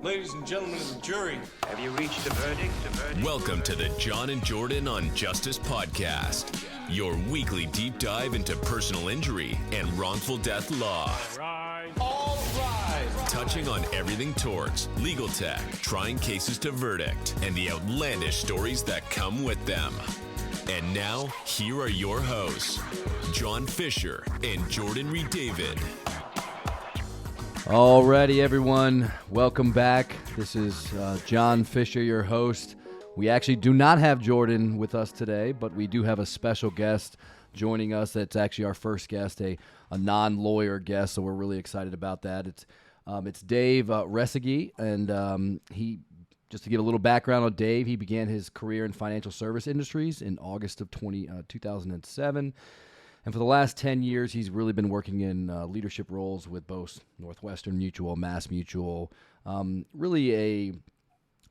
Ladies and gentlemen of the jury. Have you reached a verdict? Welcome to the John and Jordan on Justice podcast, your weekly deep dive into personal injury and wrongful death law. All rise. Touching on everything torts, legal tech, trying cases to verdict, and the outlandish stories that come with them. And now, here are your hosts, John Fisher and Jordan Reed David. Alrighty, everyone. Welcome back. This is John Fisher, your host. We actually do not have Jordan with us today, but we do have a special guest joining us. That's actually our first guest, a non-lawyer guest, so we're really excited about that. It's Dave Resseguie, and he, just to give a little background on Dave, he began his career in financial service industries in August of 2007. And for the last 10 years, he's really been working in leadership roles with both Northwestern Mutual, Mass Mutual, really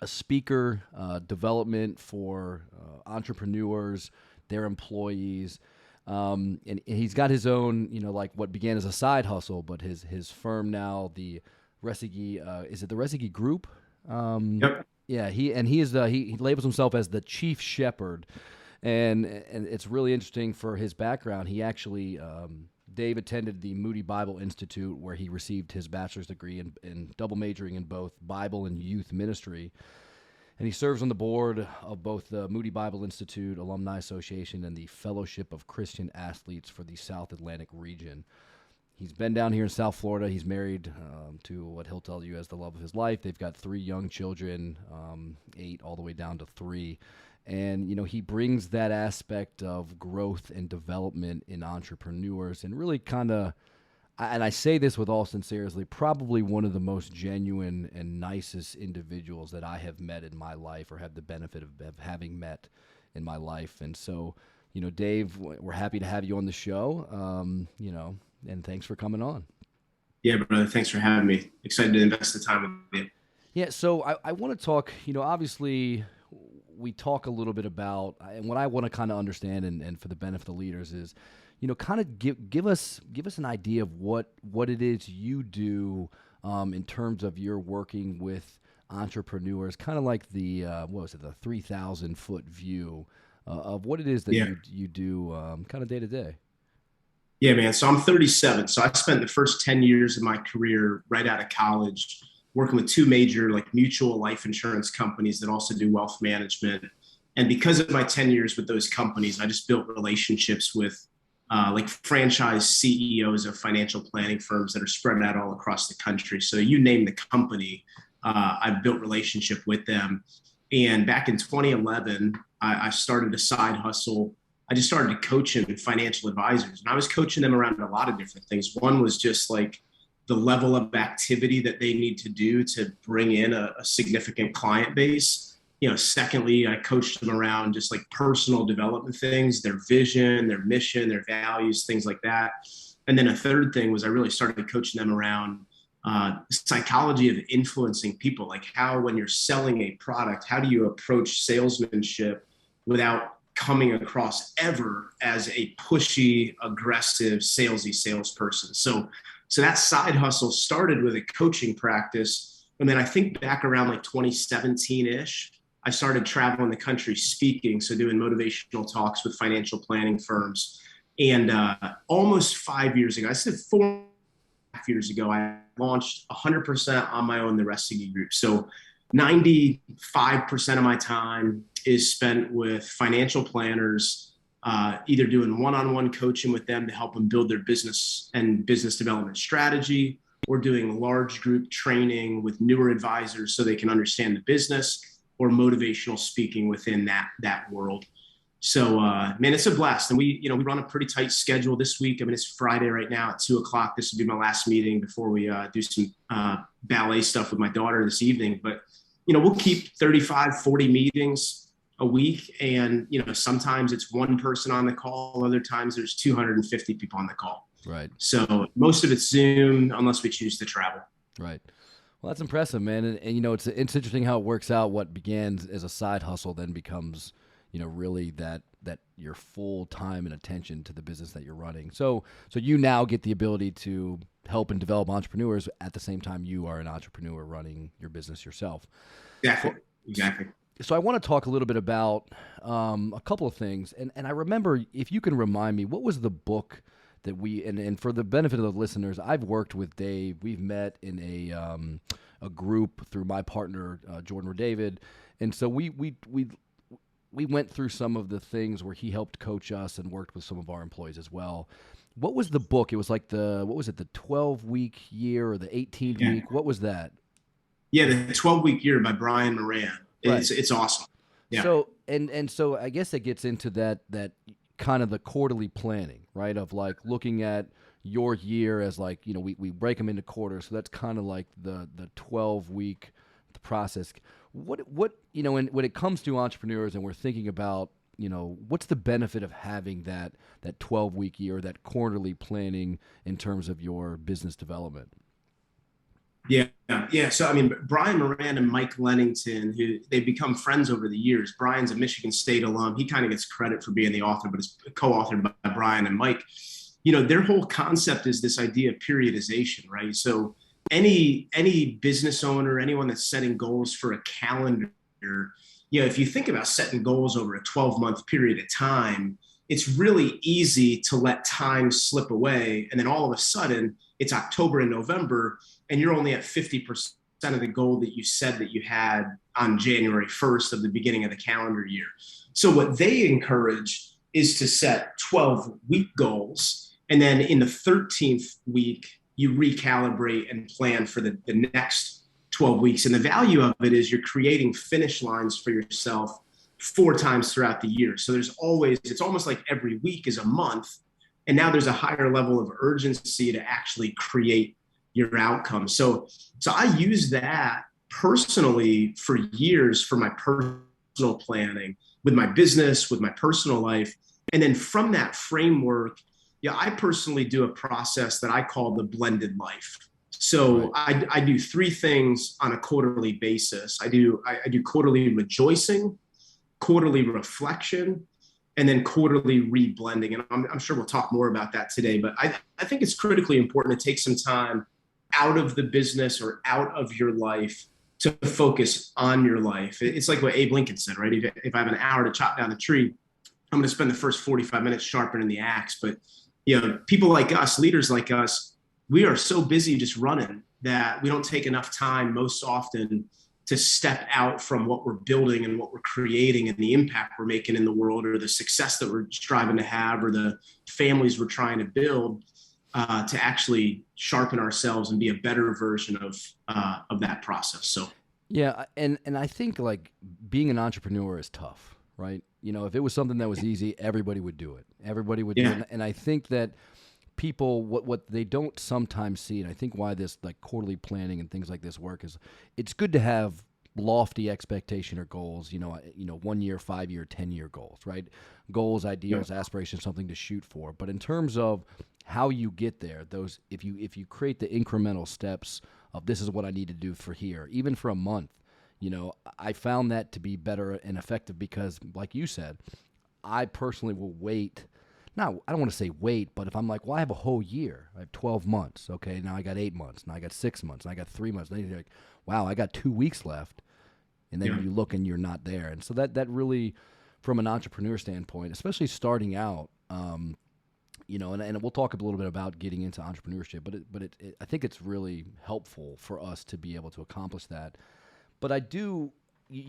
a speaker, development for entrepreneurs, their employees. And he's got his own, like what began as a side hustle, but his firm now, the Resseguie, is it the Resseguie Group? Yep. Yeah, he labels himself as the chief shepherd. And it's really interesting for his background. He actually, Dave attended the Moody Bible Institute, where he received his bachelor's degree in double majoring in both Bible and youth ministry. And he serves on the board of both the Moody Bible Institute Alumni Association and the Fellowship of Christian Athletes for the South Atlantic region. He's been down here in South Florida. He's married to what he'll tell you as the love of his life. They've got 3 young children, 8 all the way down to 3. And, he brings that aspect of growth and development in entrepreneurs and really kind of, and I say this with all sincerity, probably one of the most genuine and nicest individuals that I have met in my life or have the benefit of having met in my life. And so, Dave, we're happy to have you on the show, and thanks for coming on. Yeah, brother. Thanks for having me. Excited to invest the time with you. Yeah, so I want to talk, obviously we talk a little bit about, and what I want to kind of understand and for the benefit of the leaders is, kind of give us an idea of what it is you do in terms of your working with entrepreneurs, kind of like the, the 3,000-foot view of what it is that you do kind of day to day. Yeah, man. So I'm 37. So I spent the first 10 years of my career right out of college working with 2 major mutual life insurance companies that also do wealth management. And because of my 10 years with those companies, I just built relationships with franchise CEOs of financial planning firms that are spread out all across the country. So you name the company, I've built relationship with them. And back in 2011, I started a side hustle. I just started coaching financial advisors, and I was coaching them around a lot of different things. One was just the level of activity that they need to do to bring in a significant client base. Secondly, I coached them around just personal development things, their vision, their mission, their values, things like that. And then a third thing was I really started coaching them around psychology of influencing people, like how, when you're selling a product, how do you approach salesmanship without coming across ever as a pushy, aggressive, salesy salesperson. So that side hustle started with a coaching practice. And then I think back around 2017-ish, I started traveling the country speaking. So doing motivational talks with financial planning firms. And almost 5 years ago, I said 4.5 years ago, I launched 100% on my own, the Resseguie Group. So 95% of my time is spent with financial planners, either doing one-on-one coaching with them to help them build their business and business development strategy, or doing large group training with newer advisors so they can understand the business, or motivational speaking within that world. So, man, it's a blast. And we run a pretty tight schedule this week. I mean, it's Friday right now at 2:00. This will be my last meeting before we do some ballet stuff with my daughter this evening. But, we'll keep 35, 40 meetings a week. And, sometimes it's one person on the call. Other times there's 250 people on the call. Right. So most of it's Zoom unless we choose to travel. Right. Well, that's impressive, man. And it's interesting how it works out. What began as a side hustle then becomes, really that your full time and attention to the business that you're running. So you now get the ability to help and develop entrepreneurs at the same time you are an entrepreneur running your business yourself. Exactly. So I want to talk a little bit about a couple of things. And I remember, if you can remind me, what was the book that and for the benefit of the listeners, I've worked with Dave. We've met in a group through my partner, Jordan or David. And so we went through some of the things where he helped coach us and worked with some of our employees as well. What was the book? It was like the 12-week year or the 18-week? What was that? Yeah, the 12-week year by Brian Moran. Right. It's awesome. Yeah. So so I guess it gets into that kind of the quarterly planning, right? Of like looking at your year as like, we break them into quarters. So that's kind of like the 12-week process. What and when it comes to entrepreneurs and we're thinking about, what's the benefit of having that 12-week year, that quarterly planning in terms of your business development? Yeah. So, I mean, Brian Moran and Mike Lennington, they've become friends over the years. Brian's a Michigan State alum. He kind of gets credit for being the author, but it's co-authored by Brian and Mike. Their whole concept is this idea of periodization, right? So any business owner, anyone that's setting goals for a calendar, if you think about setting goals over a 12-month period of time, it's really easy to let time slip away. And then all of a sudden it's October and November, and you're only at 50% of the goal that you said that you had on January 1st of the beginning of the calendar year. So what they encourage is to set 12-week goals. And then in the 13th week, you recalibrate and plan for the next 12 weeks. And the value of it is you're creating finish lines for yourself 4 times throughout the year. So it's almost like every week is a month. And now there's a higher level of urgency to actually create your outcome. So I use that personally for years for my personal planning with my business, with my personal life. And then from that framework, I personally do a process that I call the blended life. So I do 3 things on a quarterly basis. I do quarterly rejoicing, quarterly reflection, and then quarterly reblending. And I'm sure we'll talk more about that today, but I think it's critically important to take some time out of the business or out of your life to focus on your life. It's like what Abe Lincoln said, right? If I have an hour to chop down the tree, I'm going to spend the first 45 minutes sharpening the axe. But people like us, leaders like us, we are so busy just running that we don't take enough time most often to step out from what we're building and what we're creating and the impact we're making in the world, or the success that we're striving to have, or the families we're trying to build, to actually sharpen ourselves and be a better version of that process. So yeah, and I think like being an entrepreneur is tough, right? If it was something that was easy, everybody would do it. Everybody would do it. And I think that people, what they don't sometimes see, and I think why this like quarterly planning and things like this work, is it's good to have lofty expectation or goals, 1 year, 5 year, 10-year goals, right? Goals, ideals, aspirations, something to shoot for. But in terms of how you get there, those, if you create the incremental steps of this is what I need to do for here, even for a month, I found that to be better and effective because, like you said, I personally will wait. Now, I don't want to say wait, but if I'm like, well, I have a whole year. I have 12 months. Okay, now I got 8 months. Now I got 6 months. Now I got 3 months. Then you're like, wow, I got 2 weeks left. And then you look and you're not there. And so that really, from an entrepreneur standpoint, especially starting out, and we'll talk a little bit about getting into entrepreneurship, but I think it's really helpful for us to be able to accomplish that. But you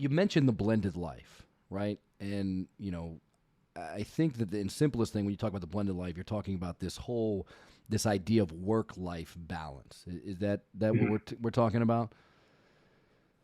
mentioned the blended life, right? And, I think that the simplest thing when you talk about the blended life, you're talking about this idea of work-life balance. Is that what we're talking about?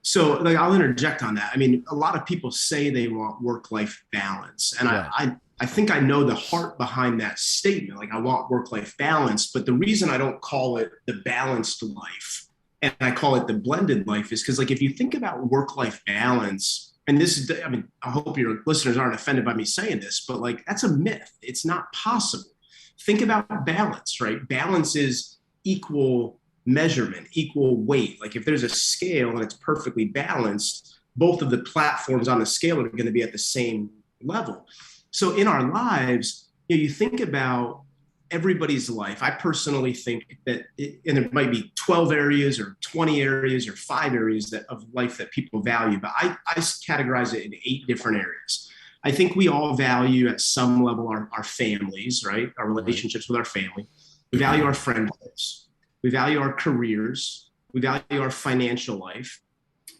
So I'll interject on that. I mean, a lot of people say they want work-life balance. And I think I know the heart behind that statement. Like, I want work-life balance, but the reason I don't call it the balanced life and I call it the blended life is because, like, if you think about work-life balance, and this is, I mean, I hope your listeners aren't offended by me saying this, but like, that's a myth. It's not possible. Think about balance, right? Balance is equal measurement, equal weight. Like, if there's a scale and it's perfectly balanced, both of the platforms on the scale are going to be at the same level. So in our lives, you think about everybody's life. I personally think that, and there might be 12 areas or 20 areas or 5 areas of life that people value, but I categorize it in 8 different areas. I think we all value at some level our families, right? Our relationships with our family. We value our friendships. We value our careers. We value our financial life.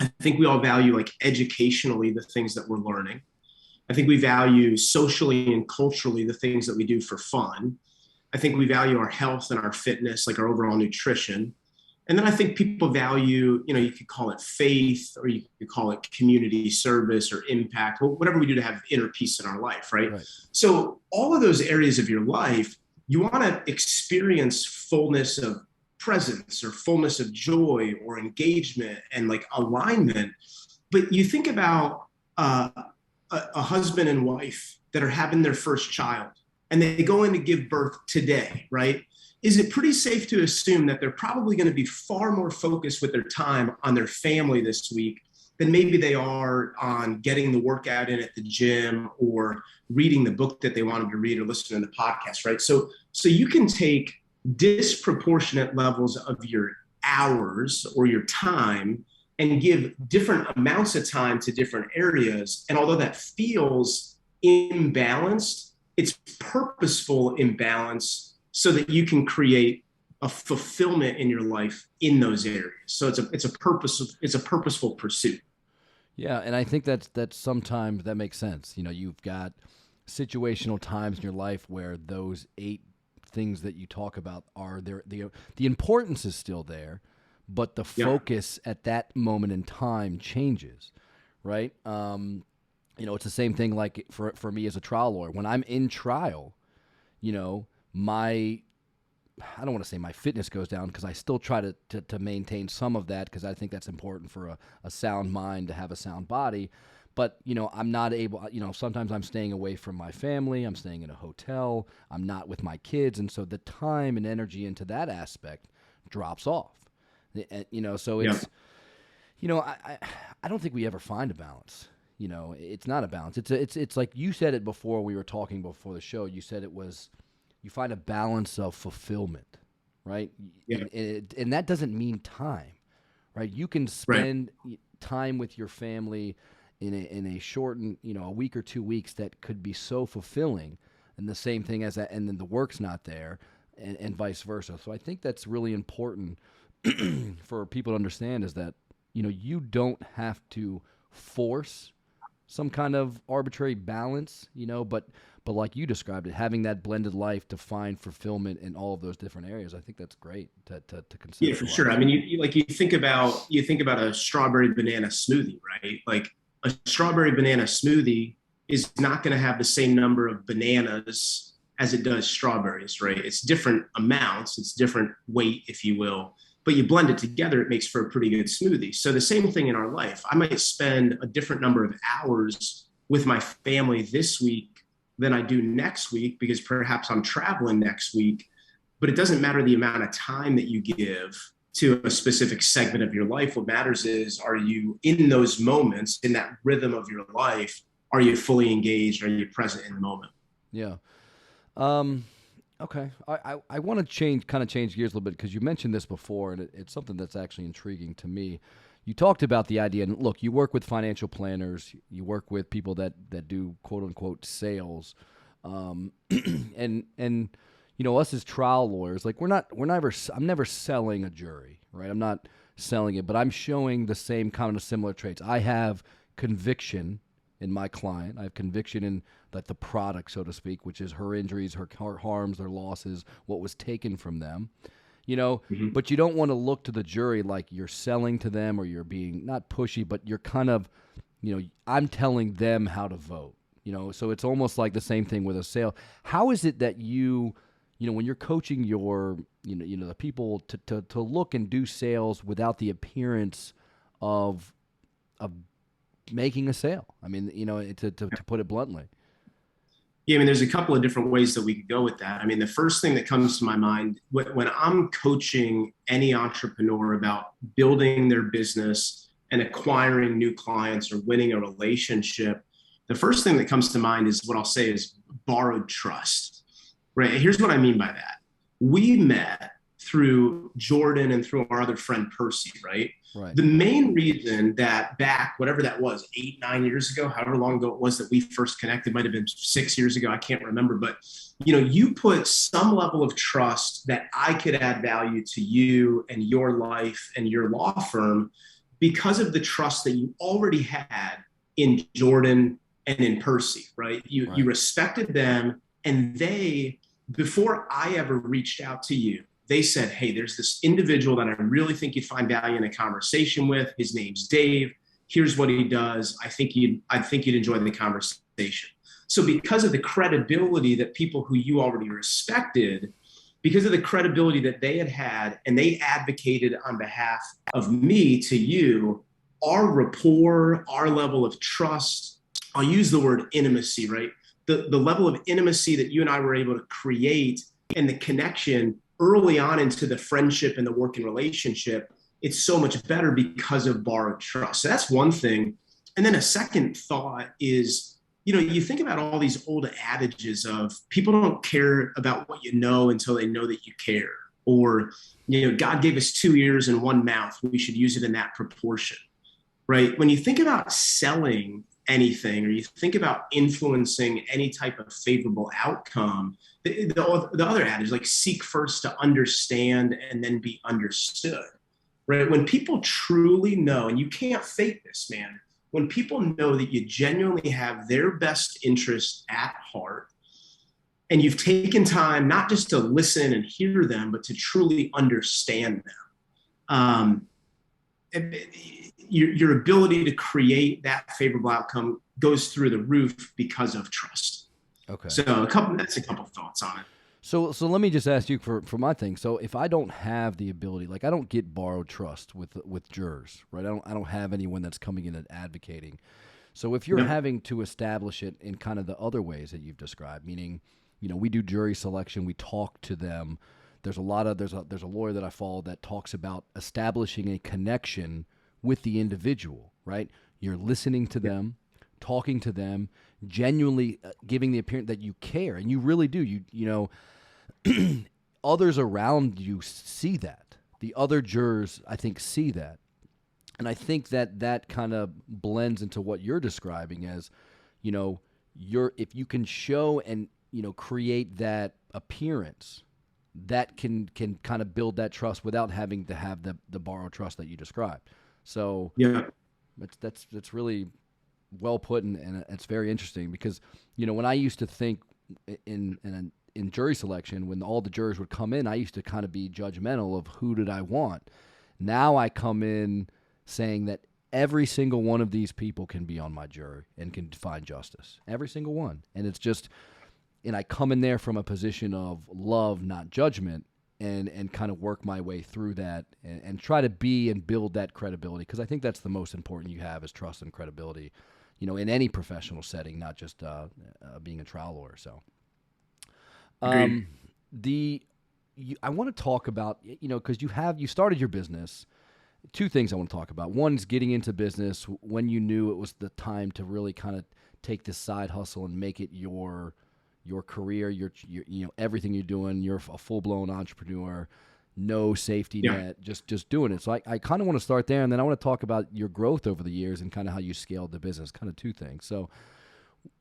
I think we all value, like, educationally, the things that we're learning. I think we value socially and culturally the things that we do for fun. I think we value our health and our fitness, like our overall nutrition. And then I think people value, you could call it faith, or you could call it community service or impact, whatever we do to have inner peace in our life, right? So all of those areas of your life, you want to experience fullness of presence or fullness of joy or engagement and, like, alignment. But you think about a husband and wife that are having their first child, and they go in to give birth today, right? Is it pretty safe to assume that they're probably going to be far more focused with their time on their family this week than maybe they are on getting the workout in at the gym or reading the book that they wanted to read or listening to the podcast, right? So you can take disproportionate levels of your hours or your time and give different amounts of time to different areas. And although that feels imbalanced, it's purposeful imbalance so that you can create a fulfillment in your life in those areas. So it's a purposeful pursuit. Yeah, and I think that's sometimes that makes sense. You've got situational times in your life where those 8 things that you talk about are there. The importance is still there, but the focus at that moment in time changes, right? It's the same thing like for me as a trial lawyer. When I'm in trial, I don't want to say my fitness goes down, because I still try to maintain some of that, because I think that's important for a sound mind to have a sound body. But, I'm not able, sometimes I'm staying away from my family. I'm staying in a hotel. I'm not with my kids. And so the time and energy into that aspect drops off. So it's, I don't think we ever find a balance. It's not a balance. It's like you said it before we were talking before the show. You said it was, you find a balance of fulfillment, right? Yeah. And that doesn't mean time, right? You can spend time with your family in a shortened, a week or 2 weeks that could be so fulfilling, and the same thing as that, and then the work's not there, and vice versa. So I think that's really important for people to understand, is that, you don't have to force some kind of arbitrary balance, but like you described it, having that blended life to find fulfillment in all of those different areas. I think that's great to consider. Yeah, for sure. I mean, you think about a strawberry banana smoothie, right? Like, a strawberry banana smoothie is not going to have the same number of bananas as it does strawberries, right? It's different amounts, it's different weight, if you will, but you blend it together, it makes for a pretty good smoothie. So the same thing in our life. I might spend a different number of hours with my family this week than I do next week, because perhaps I'm traveling next week, but it doesn't matter the amount of time that you give to a specific segment of your life. What matters is, are you in those moments, in that rhythm of your life, are you fully engaged? Are you present in the moment? Yeah. Okay. I want to change gears a little bit, because you mentioned this before, and it's something that's actually intriguing to me. You talked about the idea, and look, you work with financial planners, you work with people that do quote unquote sales, and us as trial lawyers, like I'm never selling a jury, right? I'm not selling it, but I'm showing the same kind of similar traits. I have conviction in my client. I have conviction in the product, so to speak, which is her injuries, her harms, her losses, what was taken from them. But you don't want to look to the jury like you're selling to them, or you're being not pushy, but you're kind of, I'm telling them how to vote. So it's almost like the same thing with a sale. How is it that when you're coaching your, the people to look and do sales without the appearance of making a sale? I mean, to put it bluntly. Yeah, I mean, there's a couple of different ways that we could go with that. I mean, the first thing that comes to my mind when I'm coaching any entrepreneur about building their business and acquiring new clients or winning a relationship, The first thing that comes to mind is what I'll say is borrowed trust, right? Here's what I mean by that. We met through Jordan and through our other friend, Percy, right? Right. The main reason that back, whatever that was, 8-9 years ago, however long ago it was that we first connected, might have been 6 years ago. I can't remember, but you put some level of trust that I could add value to you and your life and your law firm because of the trust that you already had in Jordan and in Percy, right? You respected them, and they, before I ever reached out to you, they said, hey, there's this individual that I really think you'd find value in a conversation with. His name's Dave. Here's what he does. I think you'd enjoy the conversation. So because of the credibility that people who you already respected, because of the credibility that they had, and they advocated on behalf of me to you, our rapport, our level of trust, I'll use the word intimacy, right? The level of intimacy that you and I were able to create and the connection early on into the friendship and the working relationship, it's so much better because of borrowed trust. So that's one thing. And then a second thought is, you think about all these old adages of people don't care about what you know until they know that you care. Or, God gave us 2 ears and 1 mouth. We should use it in that proportion, right? When you think about selling anything, or you think about influencing any type of favorable outcome, the other adage, like seek first to understand and then be understood, right? When people truly know, and you can't fake this, man, when people know that you genuinely have their best interest at heart, and you've taken time not just to listen and hear them, but to truly understand them, your ability to create that favorable outcome goes through the roof because of trust. Okay. So that's a couple thoughts on it. So let me just ask you for my thing. So if I don't have the ability, like I don't get borrowed trust with jurors, right? I don't have anyone that's coming in and advocating. So if you're having to establish it in kind of the other ways that you've described, meaning, we do jury selection, we talk to them. There's a lawyer that I follow that talks about establishing a connection with the individual, right? You're listening to them, talking to them, genuinely giving the appearance that you care, and you really do. Others around you see that. The other jurors, I think, see that, and I think that kind of blends into what you're describing as, if you can show and create that appearance, that can kind of build that trust without having to have the borrowed trust that you described. So that's really well put, and it's very interesting because when I used to think in jury selection, when all the jurors would come in, I used to kind of be judgmental of who did I want. Now I come in saying that every single one of these people can be on my jury and can find justice, every single one, and it's just, and I come in there from a position of love, not judgment. And kind of work my way through that and try to be and build that credibility, because I think that's the most important you have is trust and credibility, in any professional setting, not just being a trial lawyer. So, I want to talk about, because you started your business. 2 things I want to talk about. One is getting into business when you knew it was the time to really kind of take this side hustle and make it your career, your everything you're doing. You're a full-blown entrepreneur, no safety net, just doing it. So I kind of want to start there, and then I want to talk about your growth over the years and kind of how you scaled the business, kind of 2 things. So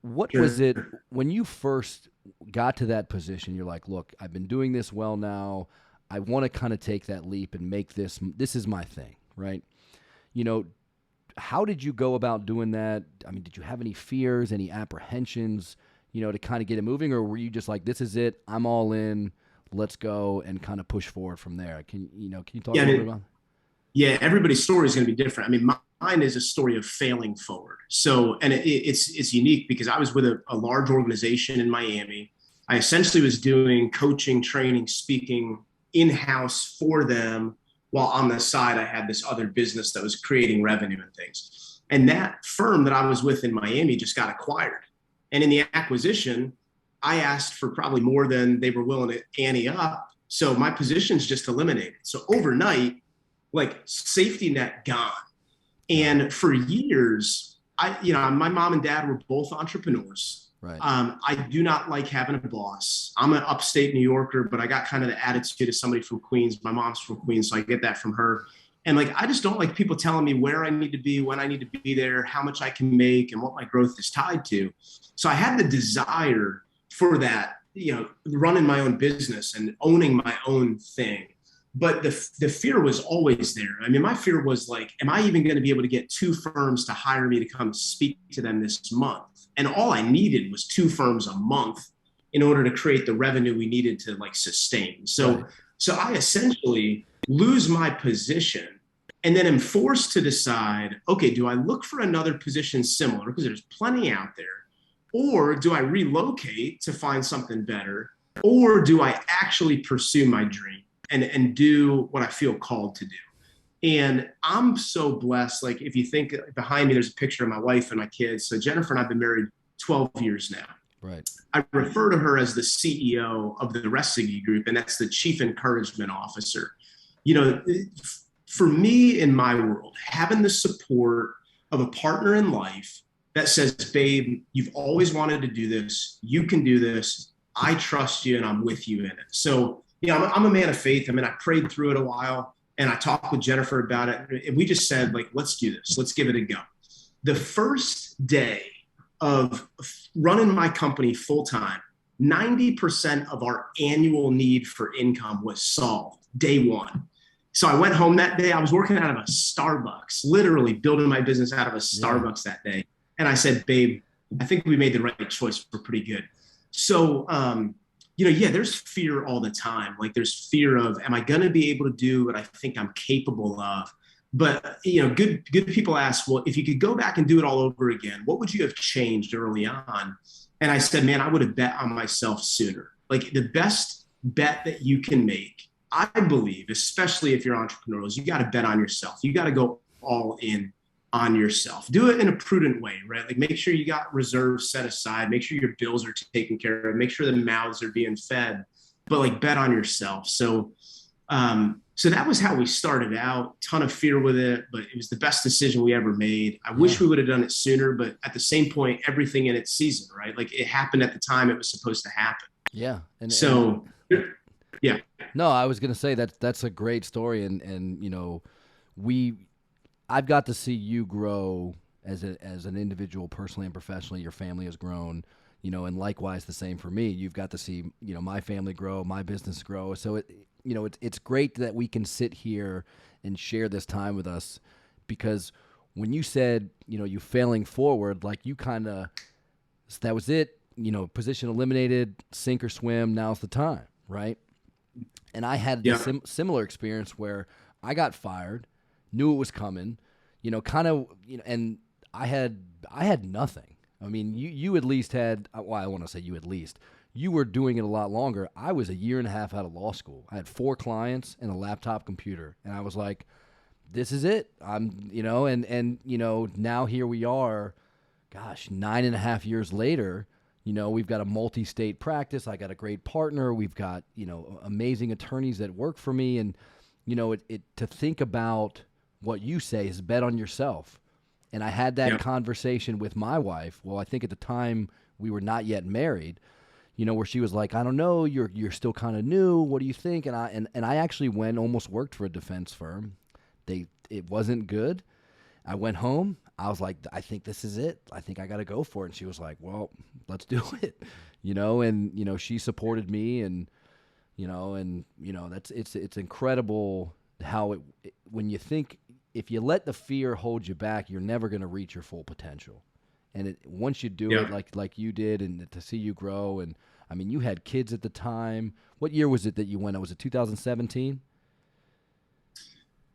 what was it when you first got to that position? You're like, look, I've been doing this well now. I want to kind of take that leap and make this is my thing, right? How did you go about doing that? I mean, did you have any fears, any apprehensions, to kind of get it moving, or were you just like, this is it, I'm all in, let's go, and kind of push forward from there? Can you talk a little bit about that? Yeah, everybody's story is going to be different. I mean, mine is a story of failing forward. So, and it's unique because I was with a large organization in Miami. I essentially was doing coaching, training, speaking in-house for them, while on the side, I had this other business that was creating revenue and things. And that firm that I was with in Miami just got acquired. And in the acquisition, I asked for probably more than they were willing to ante up. So my position's just eliminated. So overnight, like safety net gone. And for years, my mom and dad were both entrepreneurs. Right. I do not like having a boss. I'm an upstate New Yorker, but I got kind of the attitude of somebody from Queens. My mom's from Queens, so I get that from her. And like, I just don't like people telling me where I need to be, when I need to be there, how much I can make, and what my growth is tied to. So I had the desire for that, running my own business and owning my own thing. But the fear was always there. I mean, my fear was like, am I even going to be able to get 2 firms to hire me to come speak to them this month? And all I needed was 2 firms a month in order to create the revenue we needed to like sustain. So I essentially lose my position and then am forced to decide, okay, do I look for another position similar, because there's plenty out there, or do I relocate to find something better, or do I actually pursue my dream and do what I feel called to do? And I'm so blessed. Like, if you think behind me, there's a picture of my wife and my kids. So Jennifer and I've been married 12 years now. Right. I refer to her as the CEO of the Resseguie Group, and that's the Chief Encouragement Officer. For me, in my world, having the support of a partner in life that says, babe, you've always wanted to do this. You can do this. I trust you and I'm with you in it. So, I'm a man of faith. I mean, I prayed through it a while and I talked with Jennifer about it. And we just said, like, let's do this. Let's give it a go. The first day of running my company full time, 90% of our annual need for income was solved day one. So I went home that day. I was working out of a Starbucks, literally building my business out of a Starbucks that day. And I said, babe, I think we made the right choice. We're pretty good. So, there's fear all the time. Like, there's fear of, am I going to be able to do what I think I'm capable of? But, good people ask, well, if you could go back and do it all over again, what would you have changed early on? And I said, man, I would have bet on myself sooner. Like, the best bet that you can make, I believe, especially if you're entrepreneurial, is you got to bet on yourself. You got to go all in on yourself. Do it in a prudent way, right? Like, make sure you got reserves set aside, make sure your bills are taken care of, make sure the mouths are being fed, but like, bet on yourself. So that was how we started out. Ton of fear with it, but it was the best decision we ever made. I wish we would have done it sooner, but at the same point, everything in its season, right? Like, it happened at the time it was supposed to happen. Yeah. Yeah. No, I was going to say that's a great story. And I've got to see you grow as an individual, personally and professionally. Your family has grown, and likewise the same for me. You've got to see, my family grow, my business grow. So it's great that we can sit here and share this time with us, because when you said, you failing forward, like, you kind of, that was it, position eliminated, sink or swim, now's the time, right? And I had this similar experience where I got fired, knew it was coming, and I had nothing. I mean, you at least had, well, I want to say you at least, you were doing it a lot longer. I was a year and a half out of law school. I had 4 clients and a laptop computer, and I was like, this is it. I'm, now here we are, gosh, 9.5 years later. We've got a multi-state practice. I got a great partner. We've got, amazing attorneys that work for me. And, to think about what you say is bet on yourself. And I had that conversation with my wife. Well, I think at the time we were not yet married, where she was like, I don't know, you're still kind of new. What do you think? And I actually almost worked for a defense firm. It wasn't good. I went home. I was like, I think this is it. I think I got to go for it. And she was like, well, let's do it, and, she supported me, and, it's incredible how when you think, if you let the fear hold you back, you're never going to reach your full potential. And once you do it like you did, and to see you grow, and I mean, you had kids at the time. What year was it that you went? Was it 2017?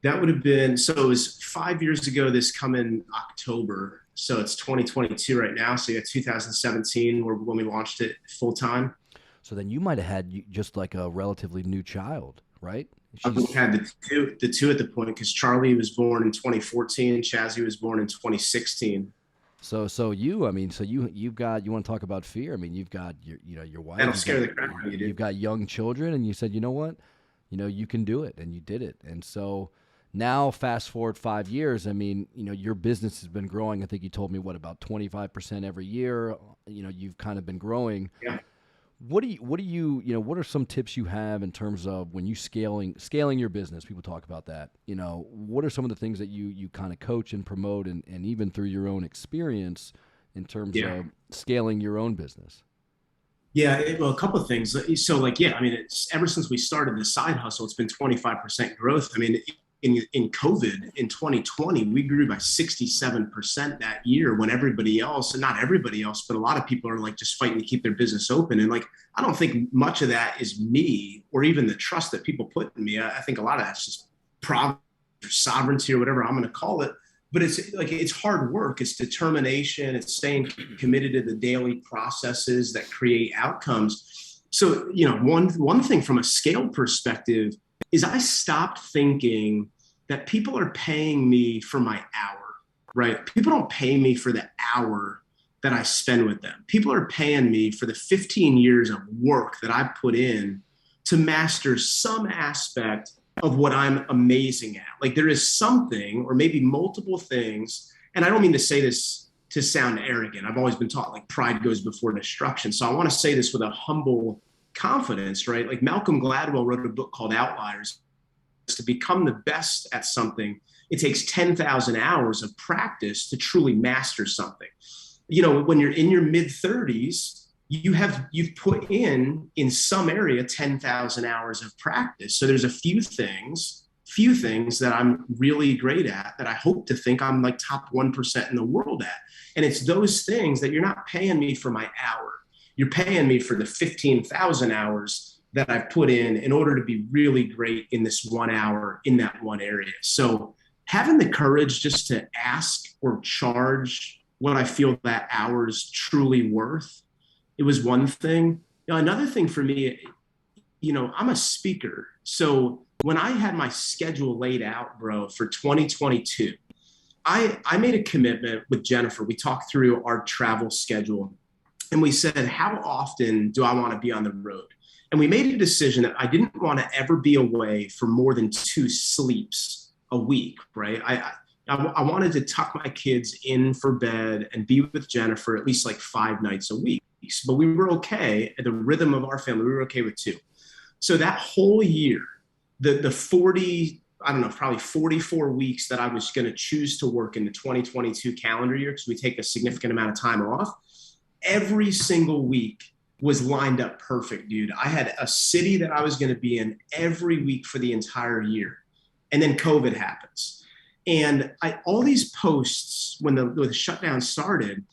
That would have been, so it was 5 years ago this coming October. So it's 2022 right now. So 2017 when we launched it full time. So then you might have had just like a relatively new child, right? I had the two at the point, because Charlie was born in 2014. Chazzy was born in 2016. So you want to talk about fear? I mean, you've got your wife. That'll scare the crap out of you, dude. You've got young children, and you said, you know what? You can do it, and you did it. And so Now, fast forward 5 years, I mean, your business has been growing. I think you told me about 25% every year. You've kind of been growing. Yeah. What are some tips you have in terms of when you scaling your business? People talk about that. What are some of the things that you kind of coach and promote and even through your own experience in terms of scaling your own business? Yeah, well, a couple of things. So it's ever since we started the side hustle, it's been 25% growth. I mean, in COVID in 2020, we grew by 67% that year when everybody else, and not everybody else, but a lot of people are like just fighting to keep their business open. And like, I don't think much of that is me or even the trust that people put in me. I think a lot of that's just providence or sovereignty or whatever I'm going to call it. But it's hard work. It's determination. It's staying committed to the daily processes that create outcomes. So, one thing from a scale perspective is I stopped thinking that people are paying me for my hour, right? People don't pay me for the hour that I spend with them. People are paying me for the 15 years of work that I put in to master some aspect of what I'm amazing at. Like there is something or maybe multiple things, and I don't mean to say this to sound arrogant. I've always been taught like pride goes before destruction. So I want to say this with a humble confidence, right? Like Malcolm Gladwell wrote a book called Outliers. To become the best at something, it takes 10,000 hours of practice to truly master something. When you're in your mid 30s, you've put in some area 10,000 hours of practice. So there's a few things that I'm really great at that I hope to think I'm like top 1% in the world at. And it's those things that you're not paying me for my hour. You're paying me for the 15,000 hours that I've put in order to be really great in this 1 hour in that one area. So having the courage just to ask or charge what I feel that hour is truly worth, it was one thing. Another thing for me, I'm a speaker. So when I had my schedule laid out, bro, for 2022, I made a commitment with Jennifer. We talked through our travel schedule and we said, how often do I want to be on the road? And we made a decision that I didn't want to ever be away for more than 2 sleeps a week, right? I wanted to tuck my kids in for bed and be with Jennifer at least like 5 nights a week. But we were okay at the rhythm of our family. We were okay with 2. So that whole year, the 40, I don't know, probably 44 weeks that I was going to choose to work in the 2022 calendar year, because we take a significant amount of time off, every single week was lined up perfect, dude. I had a city that I was going to be in every week for the entire year. And then COVID happens. And all these posts, when the shutdown started,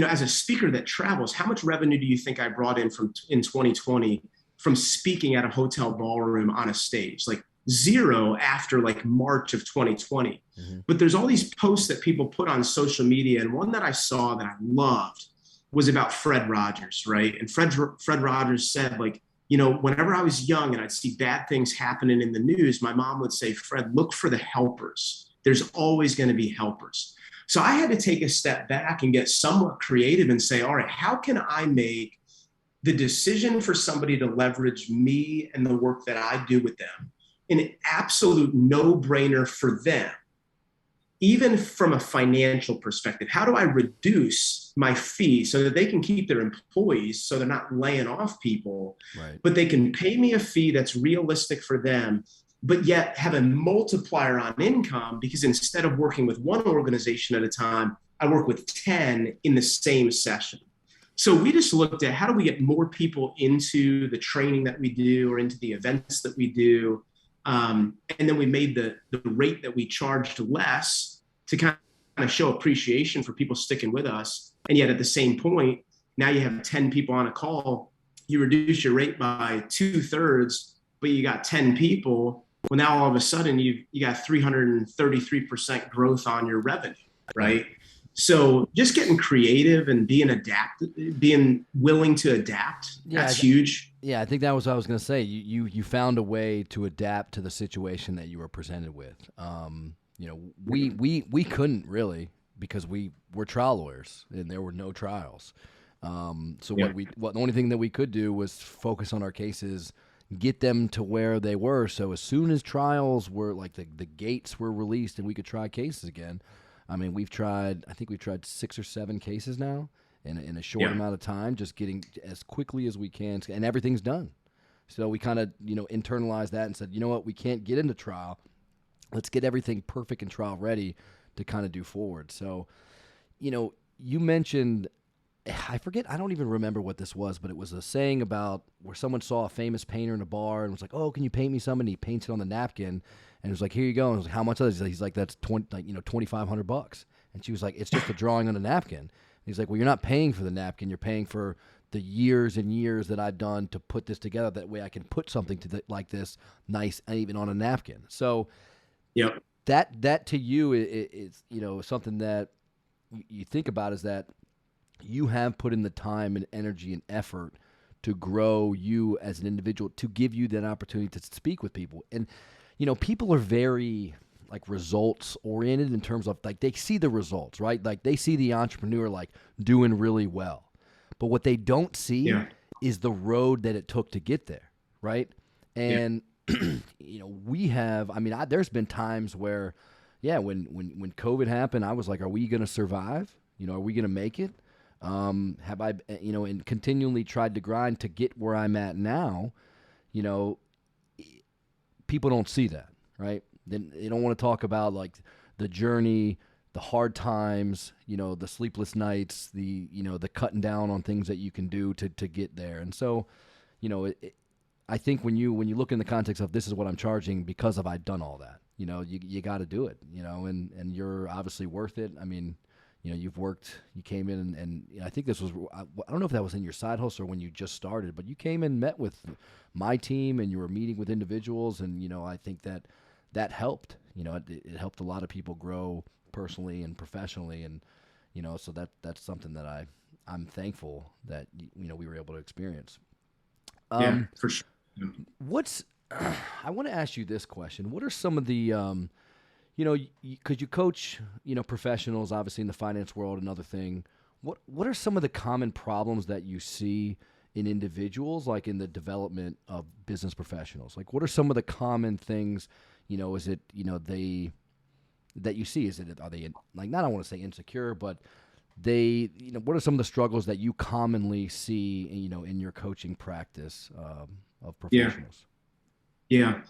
as a speaker that travels, how much revenue do you think I brought in in 2020 from speaking at a hotel ballroom on a stage? Like 0 after like March of 2020. Mm-hmm. But there's all these posts that people put on social media. And one that I saw that I loved was about Fred Rogers, right? And Fred Rogers said, like, whenever I was young and I'd see bad things happening in the news, my mom would say, Fred, look for the helpers. There's always going to be helpers. So I had to take a step back and get somewhat creative and say, all right, how can I make the decision for somebody to leverage me and the work that I do with them an absolute no-brainer for them? Even from a financial perspective, how do I reduce my fee so that they can keep their employees, so they're not laying off people, right, but they can pay me a fee that's realistic for them, but yet have a multiplier on income, because instead of working with one organization at a time, I work with 10 in the same session. So we just looked at how do we get more people into the training that we do or into the events that we do. And then we made the rate that we charged less to kind of show appreciation for people sticking with us. And yet at the same point, now you have 10 people on a call, you reduce your rate by 2/3, but you got 10 people. Well, now all of a sudden you got 333% growth on your revenue, right? So just getting creative and being willing to adapt, that's huge. Yeah, I think that was what I was going to say. You found a way to adapt to the situation that you were presented with. We couldn't really, because we were trial lawyers and there were no trials. The only thing that we could do was focus on our cases get them to where they were. So as soon as trials were like the gates were released and we could try cases again, I mean, I think we've tried 6 or 7 cases now in a short amount of time, just getting as quickly as we can, and everything's done. So we kind of, internalized that and said, you know what, we can't get into trial. Let's get everything perfect and trial ready to kind of do forward. So, you mentioned, I forget, I don't even remember what this was, but it was a saying about where someone saw a famous painter in a bar and was like, oh, can you paint me some? And he paints it on the napkin. And it was like, here you go. And I was like, how much is it? He's like, that's $2,500. And she was like, it's just a drawing on a napkin. And he's like, well, you're not paying for the napkin. You're paying for the years and years that I've done to put this together. That way I can put something like this nice, even on a napkin. So that to you is something that you think about, is that you have put in the time and energy and effort to grow you as an individual, to give you that opportunity to speak with people. And, people are very like results oriented in terms of like they see the results, right? Like they see the entrepreneur like doing really well. But what they don't see is the road that it took to get there, right? And, we have, there's been times where, when COVID happened, I was like, are we going to survive? Are we going to make it? Have I, and continually tried to grind to get where I'm at now, people don't see that, right? Then they don't want to talk about like the journey, the hard times, the sleepless nights, the cutting down on things that you can do to get there. And so, I think when you look in the context of this is what I'm charging because I've done all that, you got to do it, and you're obviously worth it. I mean, you've worked, you came in and I think this was, I don't know if that was in your side hustle or when you just started, but you came in, met with my team and you were meeting with individuals. And, I think that helped, it helped a lot of people grow personally and professionally. And, so that's something that I'm thankful that, we were able to experience. For sure. I want to ask you this question. What are some of the, because you coach, professionals, obviously in the finance world, another thing. What are some of the common problems that you see in individuals, like in the development of business professionals? Like, what are some of the common things? Is it that you see? Are they like, not I want to say insecure, but they, what are some of the struggles that you commonly see, in your coaching practice of professionals? Yeah,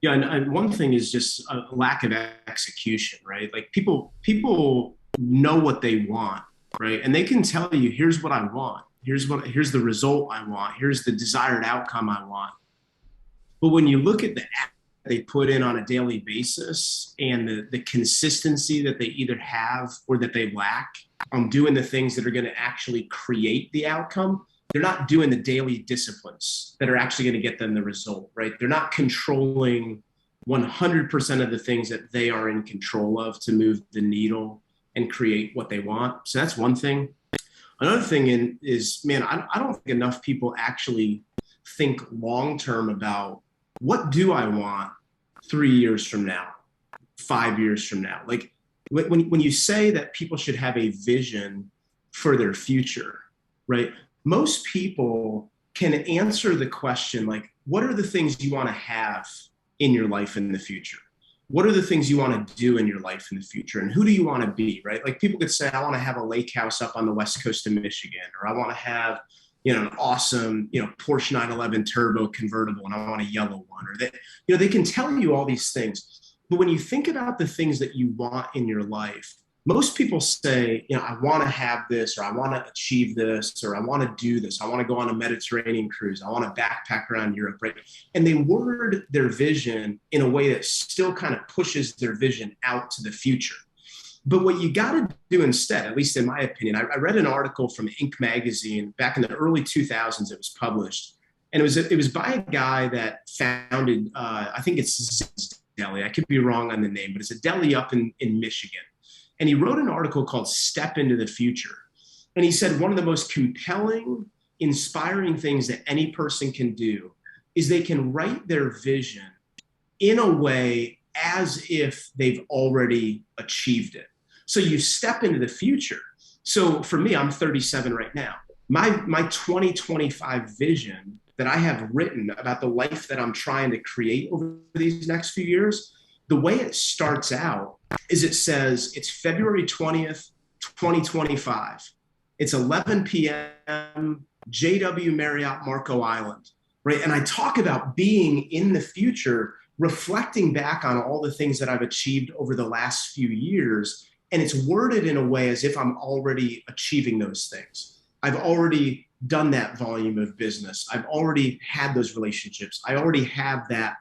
and one thing is just a lack of execution, right? Like people know what they want, right? And they can tell you, here's what I want. Here's the result I want. Here's the desired outcome I want. But when you look at the act they put in on a daily basis and the consistency that they either have or that they lack on doing the things that are going to actually create the outcome, they're not doing the daily disciplines that are actually going to get them the result, right? They're not controlling 100% of the things that they are in control of to move the needle and create what they want. So that's one thing. Another thing is, man, I don't think enough people actually think long-term about what do I want 3 years from now, 5 years from now? Like when you say that people should have a vision for their future, right? Most people can answer the question, like, what are the things you want to have in your life in the future? What are the things you want to do in your life in the future? And who do you want to be, right? Like people could say, I want to have a lake house up on the west coast of Michigan, or I want to have, an awesome, Porsche 911 turbo convertible, and I want a yellow one, or that, they can tell you all these things. But when you think about the things that you want in your life, most people say, I want to have this, or I want to achieve this, or I want to do this. I want to go on a Mediterranean cruise. I want to backpack around Europe, right? And they word their vision in a way that still kind of pushes their vision out to the future. But what you got to do instead, at least in my opinion, I read an article from Inc. magazine back in the early 2000s. It was published, and it was by a guy that founded, I think it's Deli. I could be wrong on the name, but it's a deli up in Michigan. And he wrote an article called Step into the Future. And he said one of the most compelling, inspiring things that any person can do is they can write their vision in a way as if they've already achieved it. So you step into the future. So for me, I'm 37 right now. My 2025 vision that I have written about the life that I'm trying to create over these next few years, the way it starts out is it says it's February 20th, 2025. It's 11 p.m., JW Marriott Marco Island, right? And I talk about being in the future, reflecting back on all the things that I've achieved over the last few years. And it's worded in a way as if I'm already achieving those things. I've already done that volume of business. I've already had those relationships. I already have that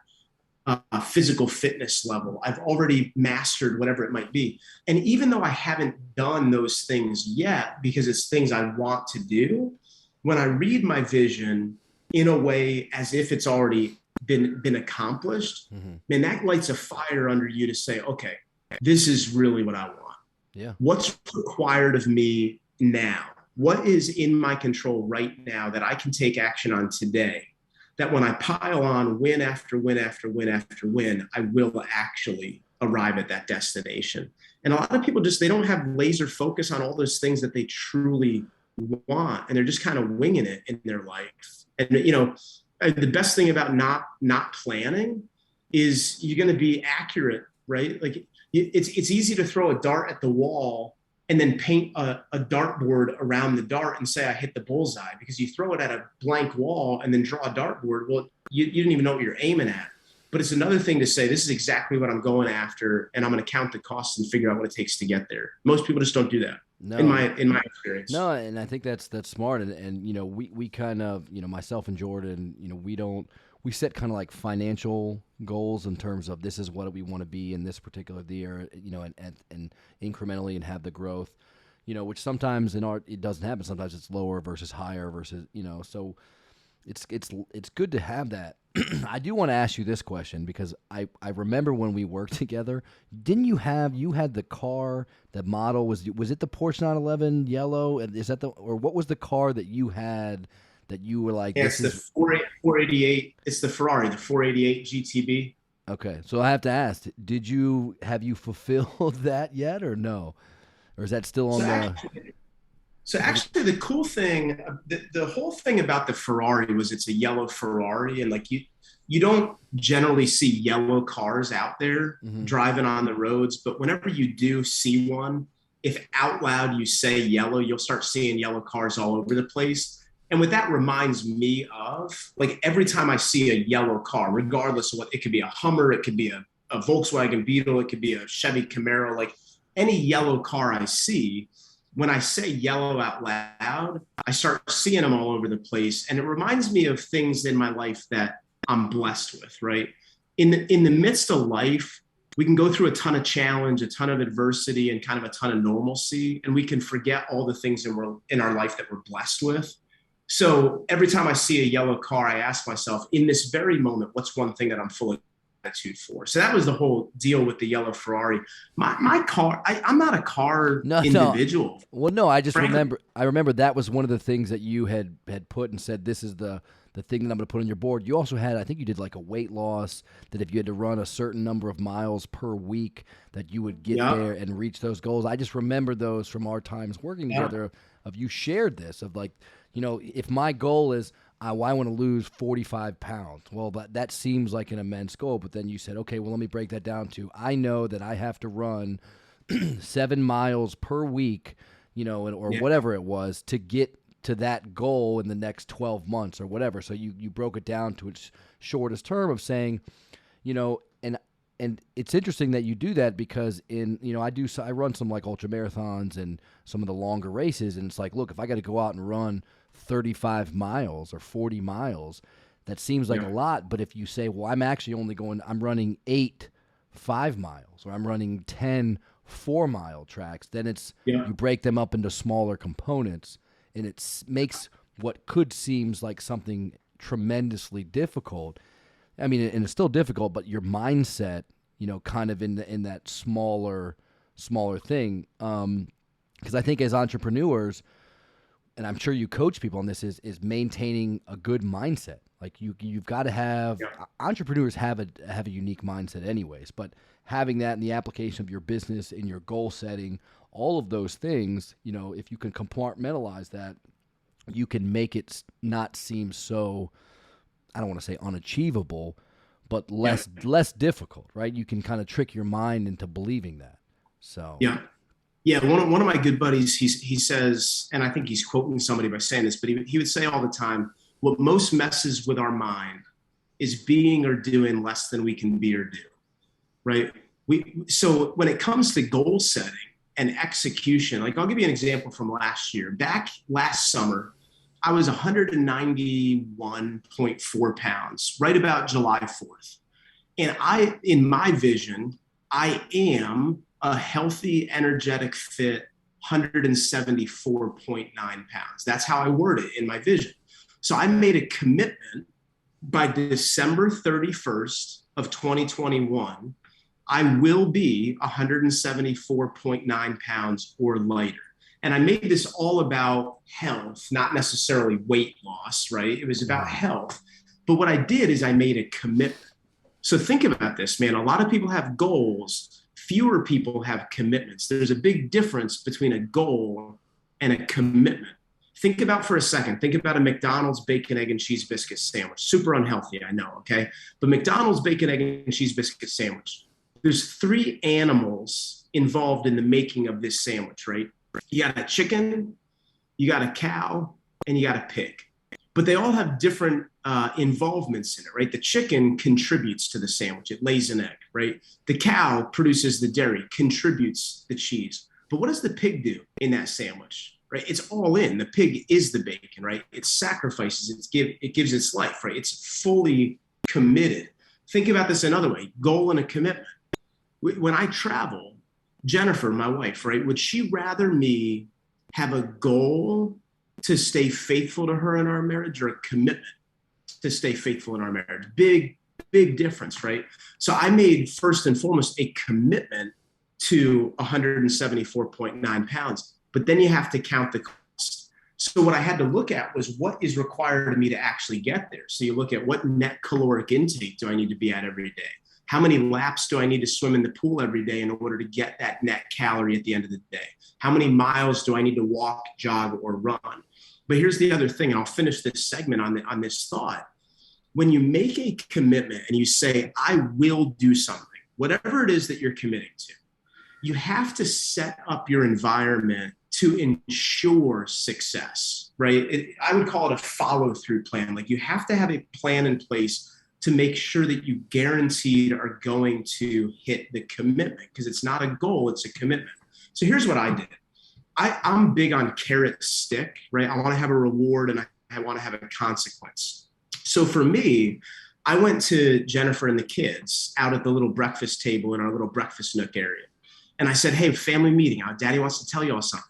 physical fitness level. I've already mastered whatever it might be. And even though I haven't done those things yet, because it's things I want to do, when I read my vision in a way as if it's already been accomplished, man, that lights a fire under you to say, okay, this is really what I want. Yeah. What's required of me now? What is in my control right now that I can take action on today? That when I pile on win after win after win after win, I will actually arrive at that destination. And a lot of people they don't have laser focus on all those things that they truly want. And they're just kind of winging it in their life. And, the best thing about not planning is you're going to be accurate, right? Like it's easy to throw a dart at the wall and then paint a dartboard around the dart and say, I hit the bullseye, because you throw it at a blank wall and then draw a dartboard. Well, you didn't even know what you're aiming at. But it's another thing to say, this is exactly what I'm going after, and I'm going to count the costs and figure out what it takes to get there. Most people just don't do that. No. In my experience. No, and I think that's smart. And we kind of, myself and Jordan, we set kind of like financial goals in terms of this is what we want to be in this particular year, and incrementally and have the growth, which sometimes in art it doesn't happen. Sometimes it's lower versus higher versus, so it's good to have that. I do want to ask you this question because I remember when we worked together, didn't you had the car, the model was it the Porsche 911 yellow? And is that or what was the car that you had that you were like, it's the 488. It's the Ferrari, the 488 GTB. Okay. So I have to ask, have you fulfilled that yet or no? Or is that still on So actually the cool thing, the whole thing about the Ferrari was it's a yellow Ferrari, and like you don't generally see yellow cars out there driving on the roads, but whenever you do see one, if out loud you say yellow, you'll start seeing yellow cars all over the place. And what that reminds me of, like every time I see a yellow car, regardless of what, it could be a Hummer, it could be a Volkswagen Beetle, it could be a Chevy Camaro, like any yellow car I see, when I say yellow out loud, I start seeing them all over the place. And it reminds me of things in my life that I'm blessed with, right? In the midst of life, we can go through a ton of challenge, a ton of adversity, and kind of a ton of normalcy. And we can forget all the things in our life that we're blessed with. So every time I see a yellow car, I ask myself, in this very moment, what's one thing that I'm full of gratitude for? So that was the whole deal with the yellow Ferrari. My car, I'm not a car individual. No. Well, no, I just remember that was one of the things that you had put and said, this is the thing that I'm going to put on your board. You also had, I think you did like a weight loss, that if you had to run a certain number of miles per week, that you would get there and reach those goals. I just remember those from our times working together, of you shared this, of like, if my goal is, I want to lose 45 pounds. Well, that seems like an immense goal. But then you said, okay, well, let me break that down to, I know that I have to run 7 miles per week, or whatever it was, to get to that goal in the next 12 months or whatever. So you broke it down to its shortest term of saying, and it's interesting that you do that because I run some like ultra marathons and some of the longer races. And it's like, look, if I got to go out and run 35 miles or 40 miles, that seems like a lot. But if you say, well, I'm running 8 5-miles, or I'm running 10 4-mile tracks, then it's, you break them up into smaller components, and it makes what could seems like something tremendously difficult. I mean, and it's still difficult, but your mindset, kind of in that smaller thing. Because I think as entrepreneurs, and I'm sure you coach people on this, is maintaining a good mindset. Like you've got to have entrepreneurs have a unique mindset anyways, but having that in the application of your business, in your goal setting, all of those things, if you can compartmentalize that, you can make it not seem so I don't want to say unachievable, but less difficult, right? You can kind of trick your mind into believing that. So yeah. One of my good buddies, he says, and I think he's quoting somebody by saying this, but he would say all the time, what most messes with our mind is being or doing less than we can be or do, right? So when it comes to goal setting and execution, like I'll give you an example from last year. Back last summer, I was 191.4 pounds, right about July 4th. And in my vision, I am a healthy, energetic, fit 174.9 pounds. That's how I word it in my vision. So I made a commitment by December 31st of 2021, I will be 174.9 pounds or lighter. And I made this all about health, not necessarily weight loss, right? It was about health. But what I did is I made a commitment. So think about this, man. A lot of people have goals. Fewer people have commitments. There's a big difference between a goal and a commitment. Think about for a second, think about a McDonald's bacon, egg, and cheese biscuit sandwich. Super unhealthy, I know, okay? But McDonald's bacon, egg, and cheese biscuit sandwich. There's 3 animals involved in the making of this sandwich, right? You got a chicken, you got a cow, and you got a pig. But they all have different involvements in it, right? The chicken contributes to the sandwich. It lays an egg, right? The cow produces the dairy, contributes the cheese. But what does the pig do in that sandwich? Right? It's all in. The pig is the bacon, right? It sacrifices, it gives its life, right? It's fully committed. Think about this another way, goal and a commitment. When I travel, Jennifer, my wife, right? Would she rather me have a goal to stay faithful to her in our marriage or a commitment to stay faithful in our marriage? Big difference, right? So I made first and foremost a commitment to 174.9 pounds. But then you have to count the cost. So what I had to look at was what is required of me to actually get there. So you look at what net caloric intake do I need to be at every day? How many laps do I need to swim in the pool every day in order to get that net calorie at the end of the day? How many miles do I need to walk, jog, or run? But here's the other thing, and I'll finish this segment on this thought. When you make a commitment and you say, I will do something, whatever it is that you're committing to, you have to set up your environment to ensure success, right? I would call it a follow-through plan. Like you have to have a plan in place to make sure that you guaranteed are going to hit the commitment, because it's not a goal, it's a commitment. So here's what I did. I'm big on carrot stick, right? I want to have a reward and I want to have a consequence. So for me, I went to Jennifer and the kids out at the little breakfast table in our little breakfast nook area. And I said, hey, family meeting. Daddy wants to tell you all something.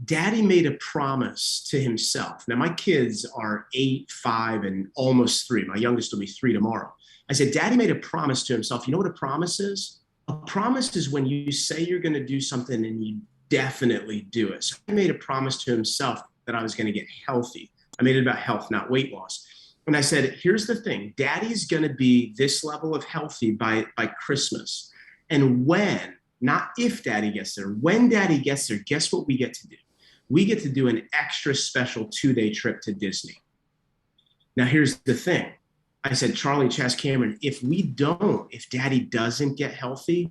Daddy made a promise to himself. Now, my kids are 8, 5, and almost 3. My youngest will be 3 tomorrow. I said, Daddy made a promise to himself. You know what a promise is? A promise is when you say you're going to do something and you definitely do it. So he made a promise to himself that I was going to get healthy. I made it about health, not weight loss. And I said, here's the thing. Daddy's going to be this level of healthy by Christmas. And when, not if Daddy gets there, when Daddy gets there, guess what we get to do? We get to do an extra special 2-day trip to Disney. Now, here's the thing. I said, Charlie, Chas, Cameron, if Daddy doesn't get healthy,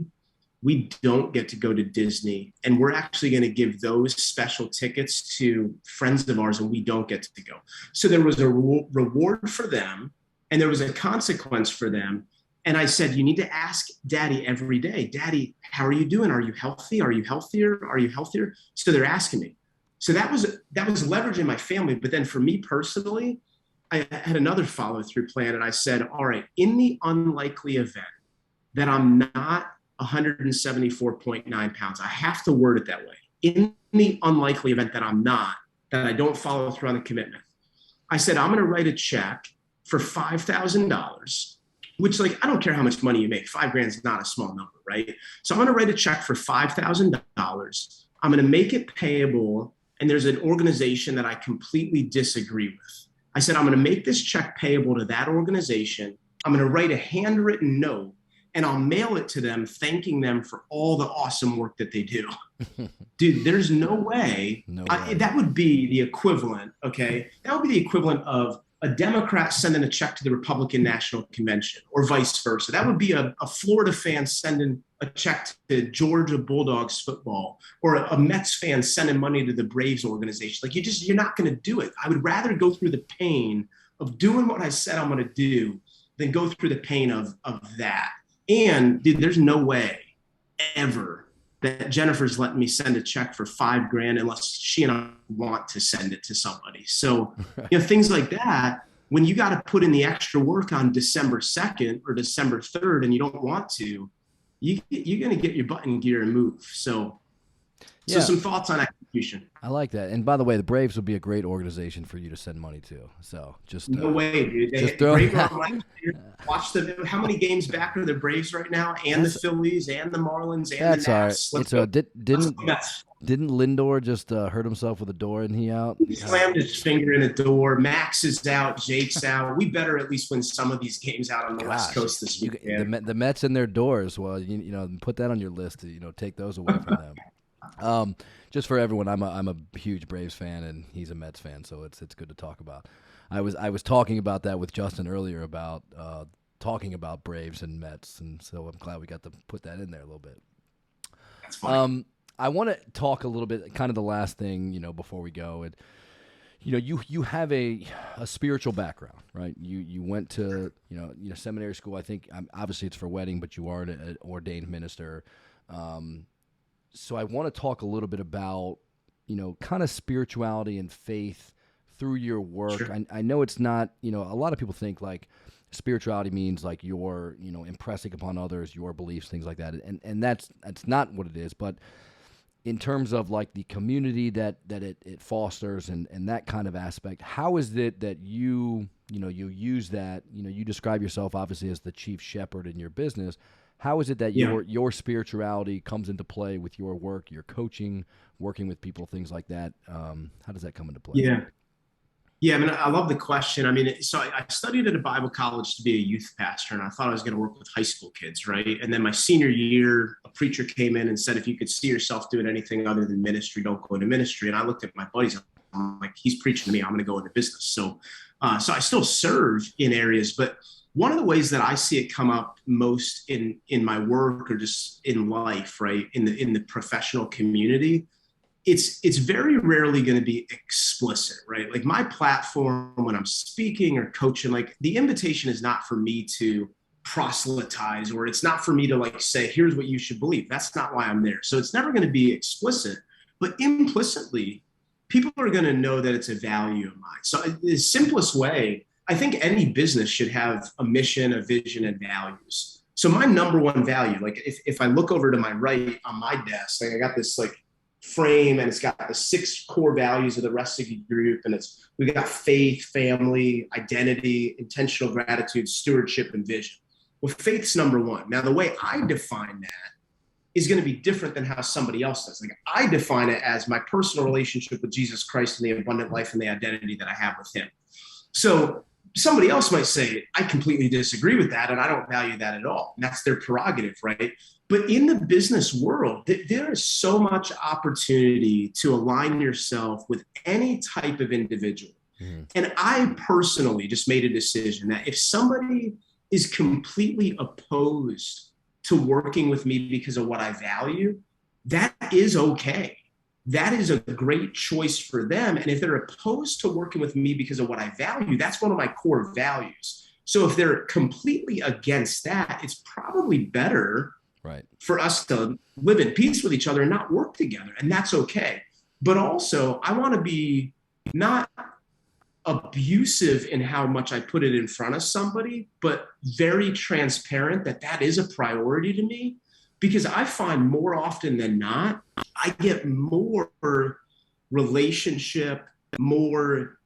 we don't get to go to Disney. And we're actually going to give those special tickets to friends of ours, and we don't get to go. So there was a reward for them, and there was a consequence for them. And I said, you need to ask Daddy every day, Daddy, how are you doing? Are you healthy? Are you healthier? Are you healthier? So they're asking me. So that was leveraging my family. But then for me personally, I had another follow-through plan. And I said, all right, in the unlikely event that I'm not 174.9 pounds, I have to word it that way. In the unlikely event that I'm not, that I don't follow through on the commitment, I said, I'm going to write a check for $5,000, which, like, I don't care how much money you make. $5,000 is not a small number, right? So I'm going to write a check for $5,000. I'm going to make it payable. And there's an organization that I completely disagree with. I said, I'm going to make this check payable to that organization. I'm going to write a handwritten note and I'll mail it to them, thanking them for all the awesome work that they do. Dude, there's no way. That would be the equivalent, okay? That would be the equivalent of a Democrat sending a check to the Republican National Convention or vice versa. That would be a Florida fan sending a check to Georgia Bulldogs football, or a Mets fan sending money to the Braves organization. Like you're not going to do it. I would rather go through the pain of doing what I said I'm going to do than go through the pain of that. And dude, there's no way ever that Jennifer's letting me send a check for $5,000 unless she and I want to send it to somebody. So, things like that, when you got to put in the extra work on December 2nd or December 3rd and you don't want to, you're going to get your butt in gear and move. So some thoughts on execution. I like that. And by the way, the Braves would be a great organization for you to send money to. So just no way, dude. Just throw watch how many games back are the Braves right now, and the Phillies, and the Marlins, and that's the Nats. All right. Didn't Lindor just hurt himself with a door and he out? He slammed his finger in a door. Max is out. Jake's out. We better at least win some of these games out on the West Coast this week. The Mets and their doors. Well, put that on your list to take those away from them. Just for everyone, I'm a huge Braves fan and he's a Mets fan, so it's good to talk about. I was talking about that with Justin earlier about talking about Braves and Mets, and so I'm glad we got to put that in there a little bit. That's fine. I want to talk a little bit, kind of the last thing, before we go, and you have a spiritual background, right? You went to seminary school. I think obviously it's for wedding, but you are an ordained minister. So I want to talk a little bit about, kind of spirituality and faith through your work. Sure. I know it's not, a lot of people think like spirituality means like you're, impressing upon others, your beliefs, things like that. And that's not what it is. But in terms of like the community that it fosters and that kind of aspect, how is it that you use that, you describe yourself obviously as the chief shepherd in your business. How is it that your spirituality comes into play with your work, your coaching, working with people, things like that? How does that come into play? Yeah. I mean, I love the question. I mean, so I studied at a Bible college to be a youth pastor, and I thought I was going to work with high school kids, right? And then my senior year, a preacher came in and said, if you could see yourself doing anything other than ministry, don't go into ministry. And I looked at my buddies, I'm like, he's preaching to me, I'm going to go into business. So I still serve in areas, but one of the ways that I see it come up most in my work or just in life, right, in the professional community, it's very rarely going to be explicit, right? Like my platform when I'm speaking or coaching, like the invitation is not for me to proselytize, or it's not for me to like say, here's what you should believe. That's not why I'm there. So it's never going to be explicit, but implicitly, people are going to know that it's a value of mine. So the simplest way, I think any business should have a mission, a vision, and values. So my number one value, like if I look over to my right on my desk, like I got this like frame and it's got the 6 core values of the Resseguie group. And we got faith, family, identity, intentional gratitude, stewardship, and vision. Well, faith's number one. Now, the way I define that is going to be different than how somebody else does. Like I define it as my personal relationship with Jesus Christ and the abundant life and the identity that I have with him. So somebody else might say, I completely disagree with that and I don't value that at all. And that's their prerogative, right? But in the business world, there is so much opportunity to align yourself with any type of individual. Mm-hmm. And I personally just made a decision that if somebody is completely opposed to working with me because of what I value, that is okay. That is a great choice for them. And if they're opposed to working with me because of what I value, that's one of my core values. So if they're completely against that, it's probably better for us to live in peace with each other and not work together. And that's okay. But also, I want to be not abusive in how much I put it in front of somebody, but very transparent that is a priority to me. Because I find more often than not, I get more relationship, more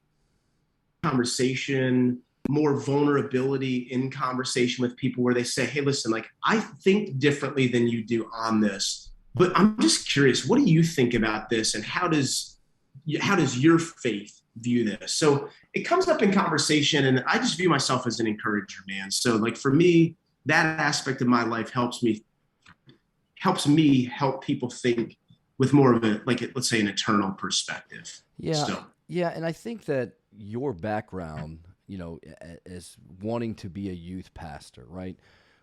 conversation, more vulnerability in conversation with people where they say, hey, listen, like I think differently than you do on this, but I'm just curious, what do you think about this? And how does your faith view this? So it comes up in conversation, and I just view myself as an encourager, man. So like for me, that aspect of my life helps me help people think with more of a, like, let's say, an eternal perspective. Yeah. And I think that your background, as wanting to be a youth pastor, right?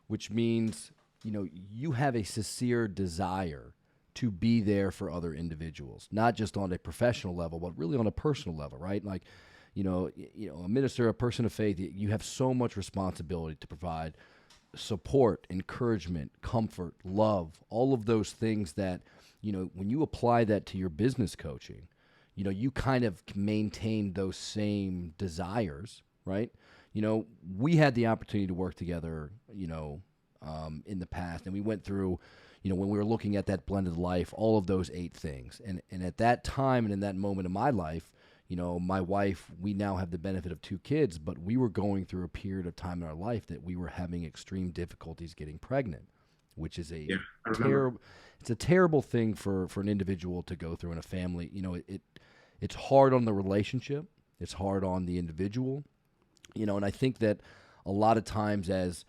Which means, you have a sincere desire to be there for other individuals, not just on a professional level, but really on a personal level, right? Like, a minister, a person of faith, you have so much responsibility to provide support, encouragement, comfort, love, all of those things that, when you apply that to your business coaching, you kind of maintain those same desires, right? We had the opportunity to work together, in the past, and we went through, when we were looking at that blended life, all of those 8 things. And at that time and in that moment of my life, my wife, we now have the benefit of 2 kids, but we were going through a period of time in our life that we were having extreme difficulties getting pregnant, which is it's a terrible thing for an individual to go through in a family. It's hard on the relationship. It's hard on the individual, and I think that a lot of times as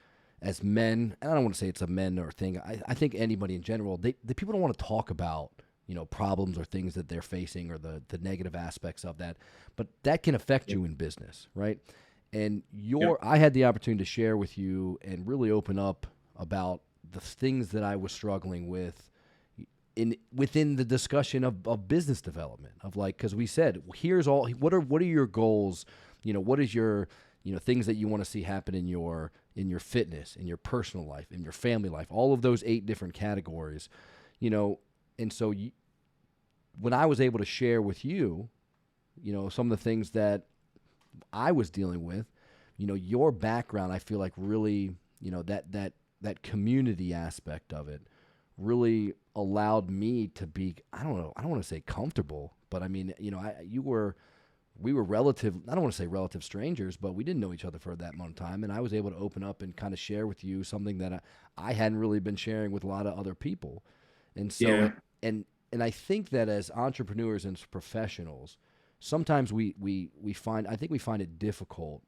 men, and I don't want to say it's a men or thing, I think anybody in general, the people don't want to talk about, problems or things that they're facing or the negative aspects of that, but that can affect you in business, right? And I had the opportunity to share with you and really open up about the things that I was struggling with within the discussion of business development, of like, because we said, what are your goals? What is your, things that you want to see happen in your fitness, in your personal life, in your family life, all of those 8 different categories, and so when I was able to share with you, some of the things that I was dealing with, your background, I feel like really, that community aspect of it really allowed me to be, I don't want to say comfortable, but I mean, we were relative, I don't want to say relative strangers, but we didn't know each other for that amount of time. And I was able to open up and kind of share with you something that I hadn't really been sharing with a lot of other people. And so, and I think that as entrepreneurs and professionals, sometimes we find it difficult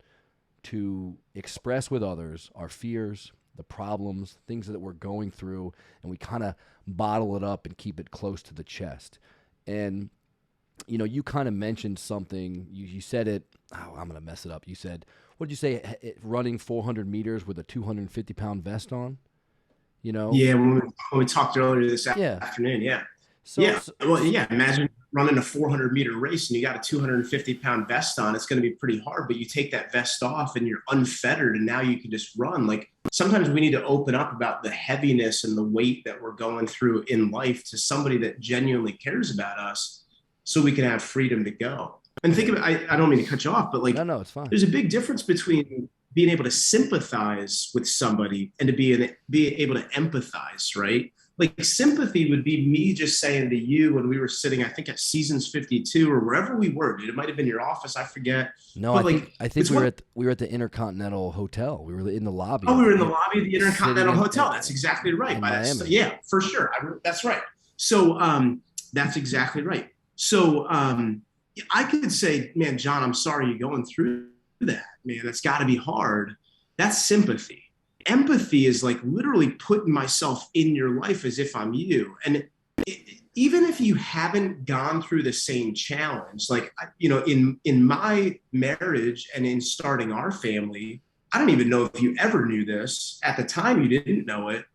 to express with others our fears, the problems, things that we're going through, and we kind of bottle it up and keep it close to the chest. And, you kind of mentioned something, you said it, I'm going to mess it up. You said, what did you say, running 400 meters with a 250-pound vest on? Yeah, when we talked earlier this afternoon, yeah. Imagine running a 400-meter race and you got a 250-pound vest on. It's going to be pretty hard, but you take that vest off and you're unfettered, and now you can just run. Like, sometimes we need to open up about the heaviness and the weight that we're going through in life to somebody that genuinely cares about us, so we can have freedom to go. And think about, I don't mean to cut you off, but like, no, it's fine. There's a big difference between being able to sympathize with somebody and to be able to empathize, right? Like, sympathy would be me just saying to you when we were sitting, I think at Seasons 52 or wherever we were, dude. It might have been your office, I forget. No, I think we were at the Intercontinental Hotel. We were in the lobby. Oh, we were in the lobby of the Intercontinental Hotel. That's exactly right. Miami. For sure. That's right. So that's exactly right. So I could say, man, John, I'm sorry you're going through that, man. That's got to be hard. That's sympathy. Empathy is like literally putting myself in your life as if I'm you. And even if you haven't gone through the same challenge, like, in my marriage and in starting our family, I don't even know if you ever knew this. At the time, you didn't know it.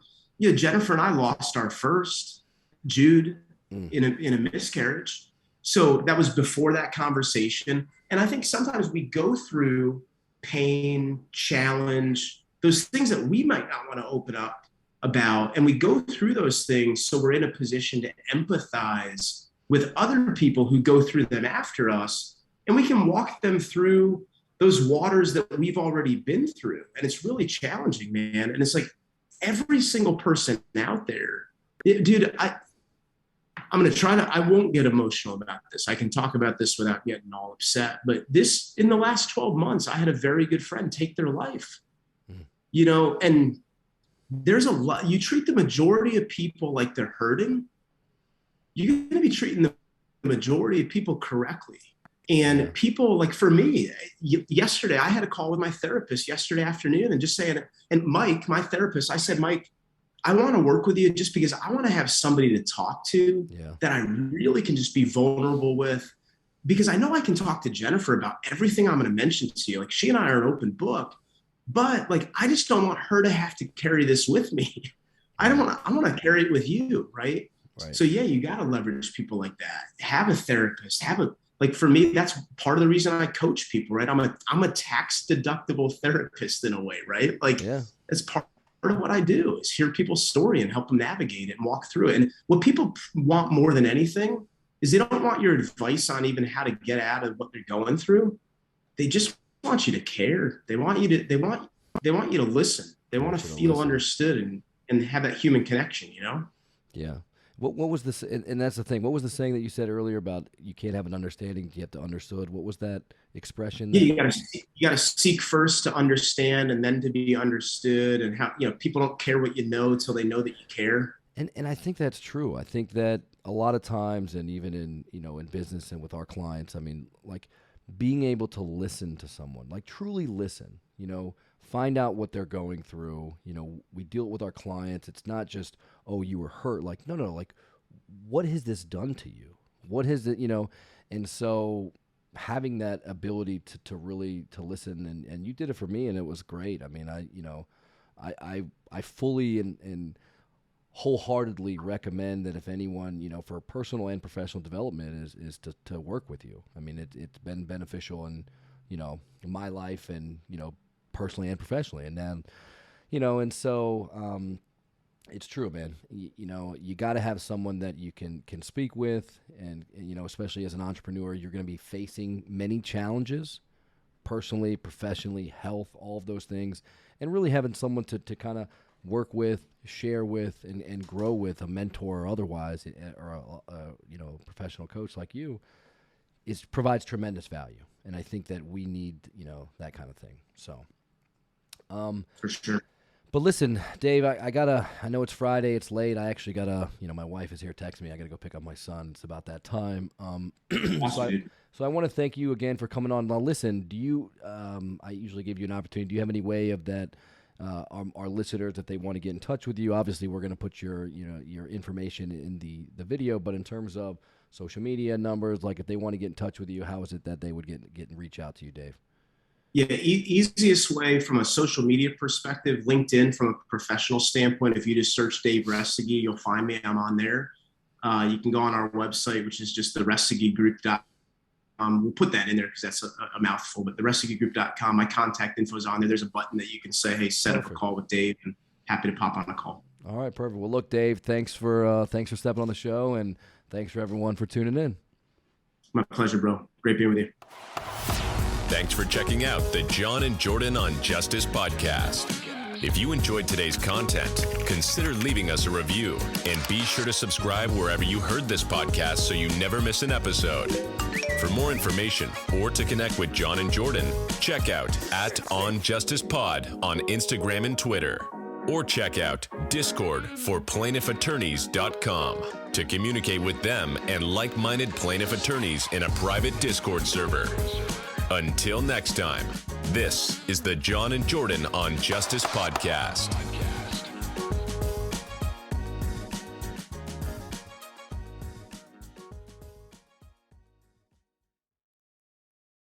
Jennifer and I lost our first, Jude, in a miscarriage. So that was before that conversation. And I think sometimes we go through pain, challenge, those things that we might not want to open up about. And we go through those things so we're in a position to empathize with other people who go through them after us. And we can walk them through those waters that we've already been through. And it's really challenging, man. And it's like every single person out there, dude, I'm going to try to, I won't get emotional about this. I can talk about this without getting all upset. But in the last 12 months, I had a very good friend take their life, and there's a lot, you treat the majority of people like they're hurting, you're going to be treating the majority of people correctly. And people, like, for me, yesterday, I had a call with my therapist yesterday afternoon and just saying, and Mike, my therapist, I said, Mike, I want to work with you just because I want to have somebody to talk to that I really can just be vulnerable with. because I know I can talk to Jennifer about everything I'm going to mention to you. Like, she and I are an open book, but like, I just don't want her to have to carry this with me. I want to carry it with you. Right. Right. So yeah, you got to leverage people like that. Have a therapist, like, for me, that's part of the reason I coach people, right? I'm a tax deductible therapist in a way, right? Like, it's part of what I do is hear people's story and help them navigate it and walk through it. And what people want more than anything is they don't want your advice on even how to get out of what they're going through. They just want you to care. They want you to listen. They want to feel understood and have that human connection, you know? Yeah. What was this? And that's the thing. What was the saying that you said earlier about you can't have an understanding, you have to understood? What was that expression? Yeah, you gotta seek first to understand and then to be understood. And how, people don't care what you know until they know that you care. And I think that's true. I think that a lot of times, and even in in business and with our clients, I mean, like, being able to listen to someone, like truly listen, find out what they're going through. We deal with our clients. It's not just, oh, you were hurt. Like, no, like, what has this done to you? What has it, and so having that ability to really to listen, and you did it for me, and it was great. I mean, I fully and wholeheartly recommend that if anyone, for personal and professional development is to work with you. I mean, it's been beneficial in my life and, personally and professionally. And then, and so it's true, man. You got to have someone that you can speak with. And, especially as an entrepreneur, you're going to be facing many challenges, personally, professionally, health, all of those things. And really having someone to kind of work with, share with, and grow with, a mentor or otherwise, or a professional coach like you, provides tremendous value. And I think that we need, that kind of thing. So, for sure. But listen, Dave, I know it's Friday, it's late. I actually gotta, my wife is here texting me. I gotta go pick up my son. It's about that time. So I want to thank you again for coming on. Now, listen, do you, I usually give you an opportunity. Do you have any way of that, our listeners, if they want to get in touch with you? Obviously, we're going to put your information in the video, but in terms of social media numbers, like if they want to get in touch with you, how is it that they would get and reach out to you, Dave? Yeah, easiest way from a social media perspective, LinkedIn. From a professional standpoint, if you just search Dave Resseguie, you'll find me. I'm on there. You can go on our website, which is just theresseguiegroup.com. We'll put that in there because that's a mouthful, but theresseguiegroup.com. My contact info is on there. There's a button that you can say, hey, set up a call with Dave, and happy to pop on a call. All right, perfect. Well, look, Dave, thanks for stepping on the show, and thanks for everyone for tuning in. My pleasure, bro. Great being with you. Thanks for checking out the John and Jordan on Justice podcast. If you enjoyed today's content, consider leaving us a review, and be sure to subscribe wherever you heard this podcast so you never miss an episode. For more information or to connect with John and Jordan, check out @OnJusticePod on Instagram and Twitter, or check out Discord for plaintiffattorneys.com to communicate with them and like-minded plaintiff attorneys in a private Discord server. Until next time, this is the John and Jordan on Justice podcast.